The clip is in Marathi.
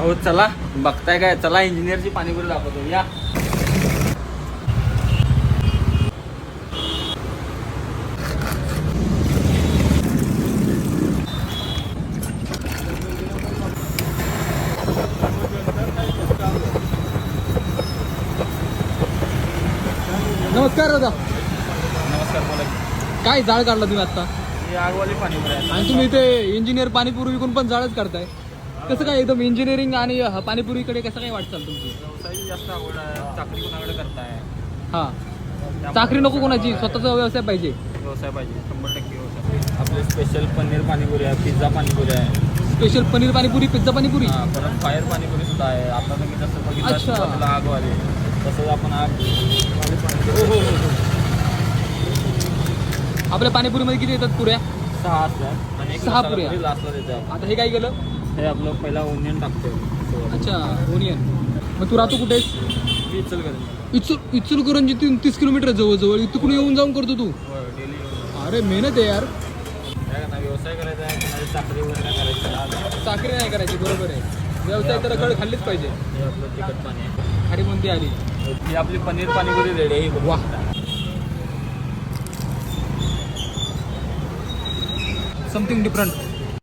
अहो चला बघताय काय, चला इंजिनियरची पाणीपुरी दाखवतो या. नमस्कार दादा. नमस्कार बोला. काय जाळ काढला तुम्ही आता? ही आगवाली पाणीपुरी आहे. आणि तुम्ही इथे इंजिनियर पाणीपुरी विकून पण जाळच करताय, कसं काय? एकदम इंजिनिअरिंग आणि पाणीपुरीकडे कसं काय वाटचाल तुमची? व्यवसायाची जास्त आवड आहे, चाकरी कोणाकडे करताय? हां, चाकरी नको कोणाची, स्वतःचा व्यवसाय पाहिजे. व्यवसाय पाहिजे, 100% व्यवसाय. आपले स्पेशल पनीर पाणीपुरी आहे, पिझ्झा पाणीपुरी आहे. Special paneer panipuri, pizza panipuri. हां, परत फायर पाणीपुरी सुद्धा आहे. आता तुम्ही जसं बघितलं अच्छा. आपल्याला आगवाली, तसंच आपण आगवाली पाणीपुरी. आपल्या पाणीपुरीमध्ये किती येतात पुऱ्या? 6 असतात आणि 6 पुऱ्या लास्टला देतात. आता हे काय केलं? हे आपलं पहिला ओनियन टाकतो. अच्छा, ओनियन. मग तू राहतो कुठेस? इचलकरंजी 30 किलोमीटर जवळजवळ, इथून येऊन जाऊन करतो तू? डेली अरे मेहनत आहे यार. व्यवसाय करायचा आहे, कोणाची चाकरी वगैरे नाही करायची. चाकरी नाही करायची, बरोबर आहे. व्यवसाय तर कळ खाल्लीच पाहिजे. हे आपलं तिखट पाणी आहे. खारी कोणती आली? ही आपली पनीर पाणीपुरी रेडी आहे. ही वाह, समथिंग डिफरंट.